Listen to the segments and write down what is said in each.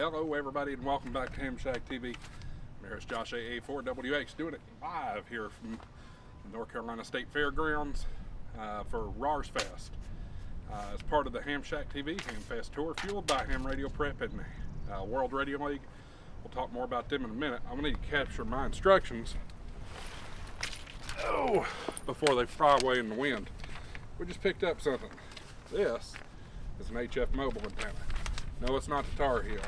Hello everybody and welcome back to HamShackTV. There's Josh AA4WX doing it live here from the North Carolina State Fairgrounds for RARSfest. As part of the HamShackTV Hamfest tour fueled by Ham Radio Prep and World Radio League. We'll talk more about them in a minute. I'm going to need to capture my instructions before they fly away in the wind. We just picked up something. This is an HF Mobile Antenna. No, it's not the Tar Heel.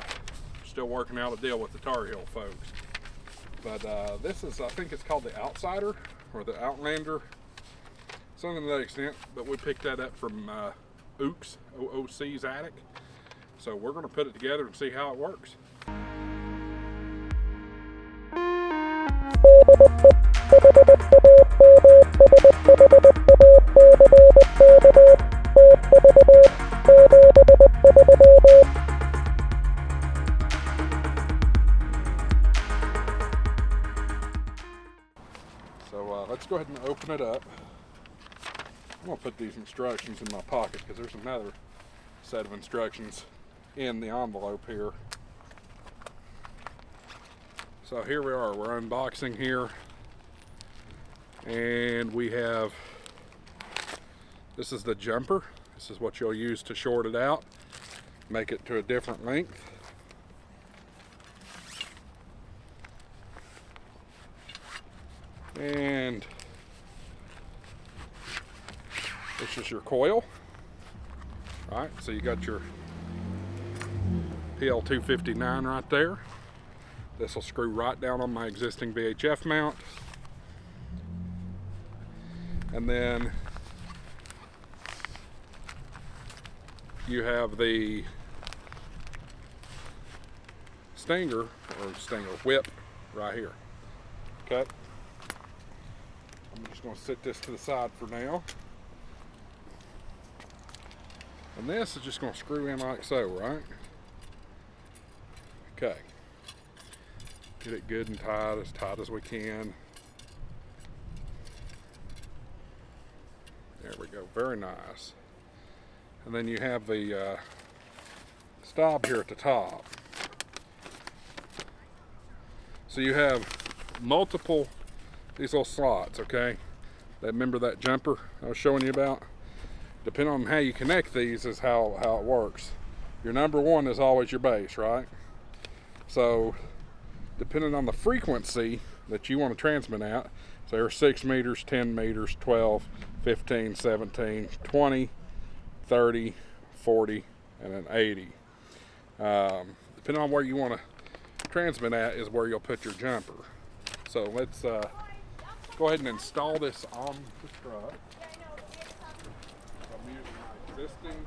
Still working out a deal with the Tar Heel folks. But this is, I think it's called the Outsider or the Outlander, something to that extent. But we picked that up from OOC's attic. So we're going to put it together and see how it works. So let's go ahead and open it up. I'm going to put these instructions in my pocket because there's another set of instructions in the envelope here. So here we are, we're unboxing here, and we have, this is the jumper. This is what you'll use to short it out, make it to a different length. And this is your coil. All right, so you got your PL259 right there. This will screw right down on my existing VHF mount. And then you have the stinger whip right here. Okay. I'm just going to sit this to the side for now. And this is just going to screw in like so, right? Okay. Get it good and tight as we can. There we go, very nice. And then you have the stop here at the top. So you have multiple, these little slots, okay? Remember that jumper I was showing you about? Depending on how you connect these is how it works. Your number one is always your base, right? So depending on the frequency that you want to transmit at, so there's 6 meters, 10 meters, 12, 15, 17, 20, 30, 40, and then 80. Depending on where you want to transmit at is where you'll put your jumper. So let's go ahead and install this on the strut. I'm using my existing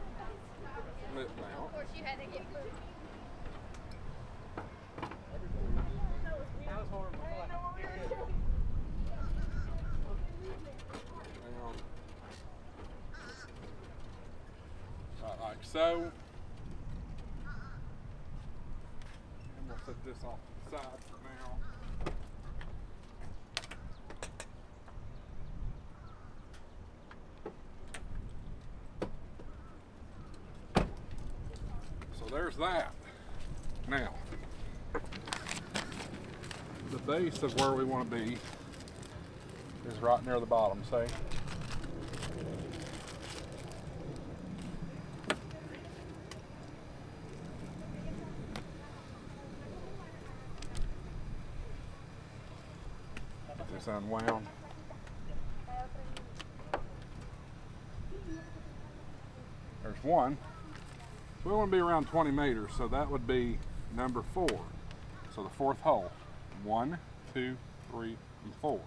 lip mount. Of course you had to get food. Like so. And we'll set this off to the side for now. So there's that. Now, the base of where we want to be is right near the bottom, see? This unwound. There's one. So we want to be around 20 meters, so that would be number 4. So the 4th hole. 1, 2, 3, and 4.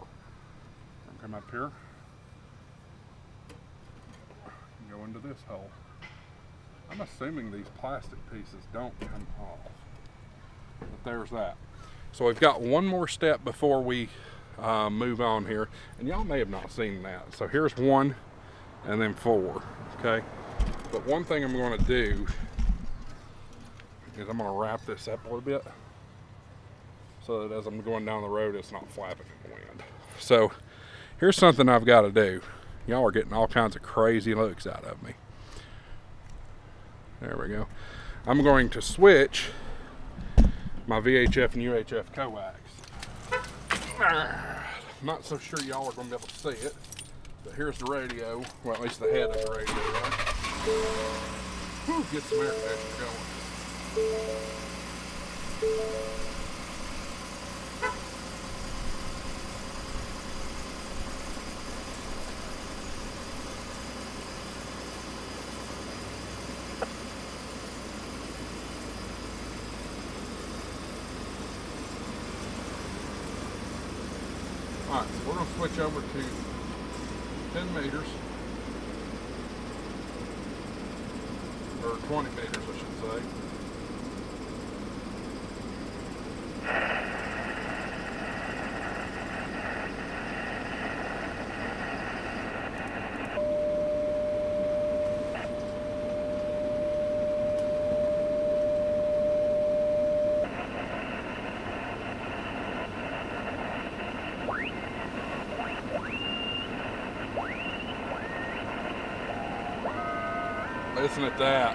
Come up here. Go into this hole. I'm assuming these plastic pieces don't come off. But there's that. So we've got one more step before we move on here. And y'all may have not seen that. So here's 1 and then 4. Okay. But one thing I'm going to do is I'm going to wrap this up a little bit so that as I'm going down the road it's not flapping in the wind. So here's something I've got to do. Y'all are getting all kinds of crazy looks out of me. There we go. I'm going to switch my VHF and UHF coax. Not so sure y'all are going to be able to see it, but here's the radio. Well, at least the head of the radio, right? Whew, get some air conditioner going. Alright, so we're going to switch over to 10 meters, or 20 meters I should say. Listen at that.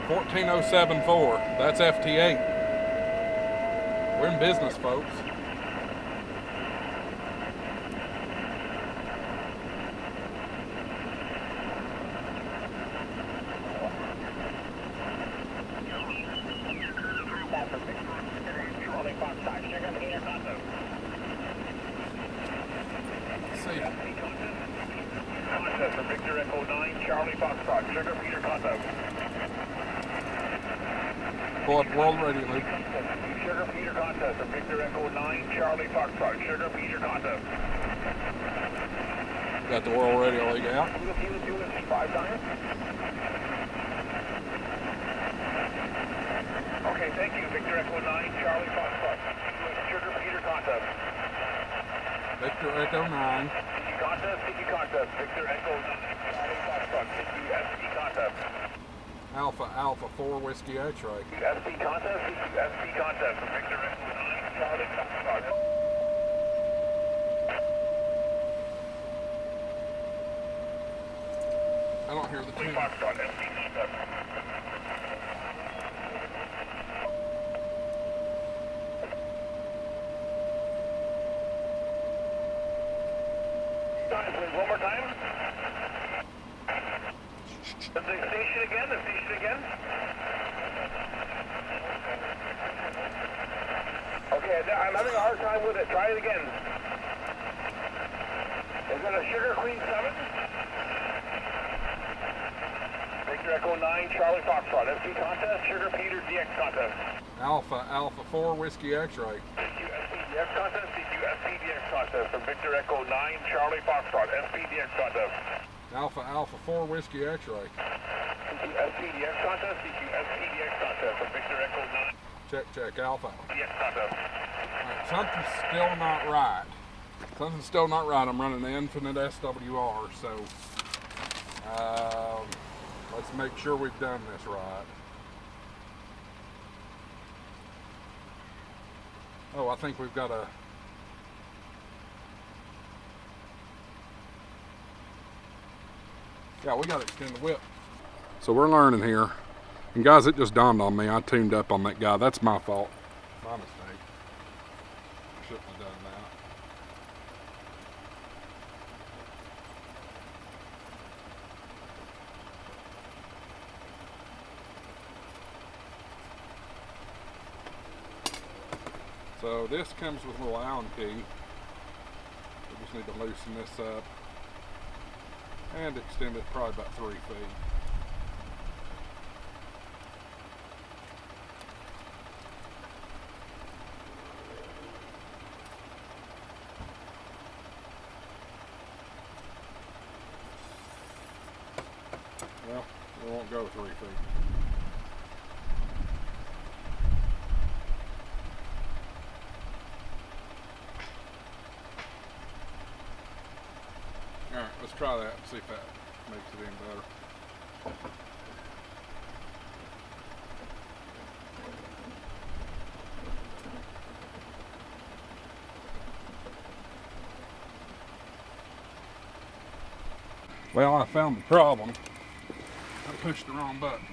14074. That's FT8. We're in business, folks. See. Contest for Victor Echo 9, Charlie Foxtrot, Sugar Peter Conto. Pull up World Radio Loop. Sugar Peter Contest for Victor Echo 9, Charlie Foxtrot, Sugar Peter Conto. Got the World Radio League out. Units 5 times. Okay, thank you. Victor Echo 9, Charlie Foxtrot, Sugar Peter Conto. Victor Echo 9. City contest, Victor Echo 9, Charlie Foxtrot, CQSP contest. Alpha 4 Whiskey X-Ray. SP contest, CQSP contest for Victor Echo 9, Charlie Foxtrot. I don't hear the tune. Foxtrot, SP contest. One more time. The station again. Okay, I'm having a hard time with it. Try it again. Is it a Sugar Queen 7? Victor Echo 9, Charlie Foxtrot, SP contest, Sugar Peter DX contest. Alpha 4 Whiskey X-Ray. CQSP DX contest, CQSP DX contest from Victor Echo 9, Charlie Foxtrot, SP DX contest. Alpha 4 Whiskey X-Ray. CQSP DX contest, CQSP DX contest from Victor Echo 9. Check, Alpha. DX contest. Right, something's still not right. Something's still not right. I'm running the infinite SWR, so let's make sure we've done this right. Oh, I think we've got a... Yeah, we got to extend the whip. So we're learning here. And guys, it just dawned on me, I tuned up on that guy. That's my fault. My mistake. Shouldn't have done that. So this comes with a little Allen key. We just need to loosen this up and extend it probably about 3 feet. Well, we won't go 3 feet. Alright, let's try that and see if that makes it any better. Well, I found the problem. I pushed the wrong button.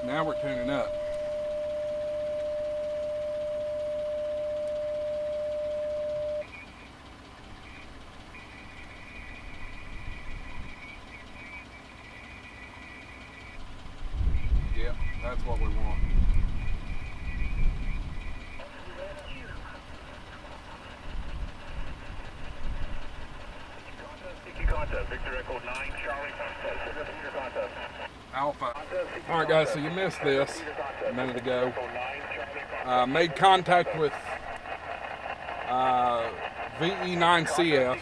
Now we're tuning up. Yep, that's what we want. Contact, Victor Echo 9, Charlie Foxtrot. Alpha. All right, guys, so you missed this a minute ago. Made contact with VE9CF,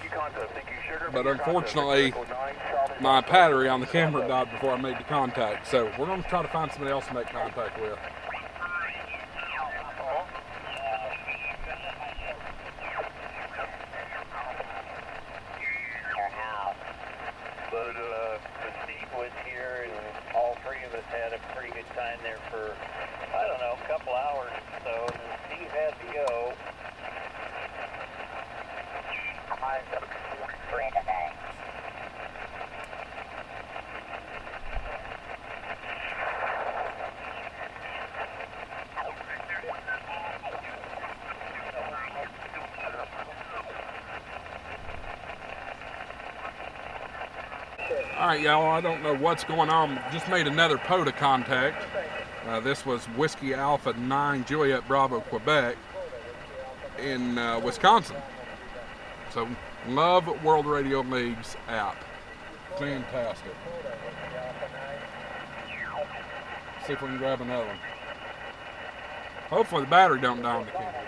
but unfortunately, my battery on the camera died before I made the contact. So we're going to try to find somebody else to make contact with. Steve was here, and all three of us had a pretty good time there for, I don't know, a couple hours or so, and then Steve had to go. All right, y'all, I don't know what's going on. Just made another POTA contact. This was Whiskey Alpha 9 Juliet Bravo Quebec in Wisconsin. So, love World Radio League's app. Fantastic. See if we can grab another one. Hopefully the battery don't die on the camera.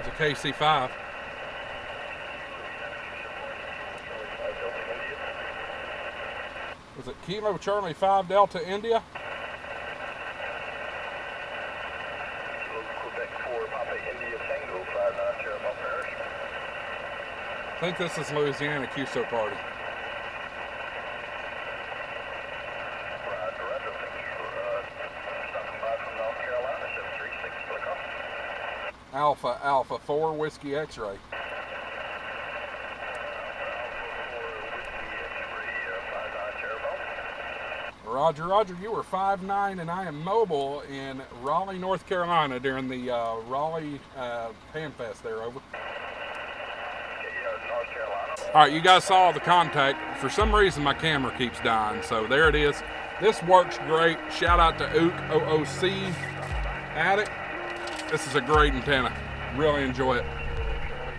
It's a KC5. Was it Kilo Charlie 5 Delta India? I think this is Louisiana QSO party. Alpha Alpha 4 Whiskey X-Ray. Roger, Roger, you were 5'9", and I am mobile in Raleigh, North Carolina during the Raleigh Hamfest there, over. All right, you guys saw the contact. For some reason, my camera keeps dying, so there it is. This works great. Shout out to OOC Addict. This is a great antenna. Really enjoy it.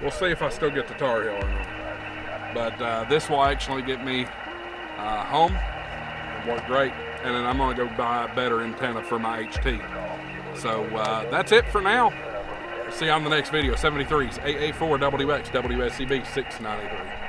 We'll see if I still get to Tar Heel or not. But this will actually get me home. Work great, and then I'm going to go buy a better antenna for my HT. So that's it for now. See you on the next video. 73s, AA4WX, WSCB 693.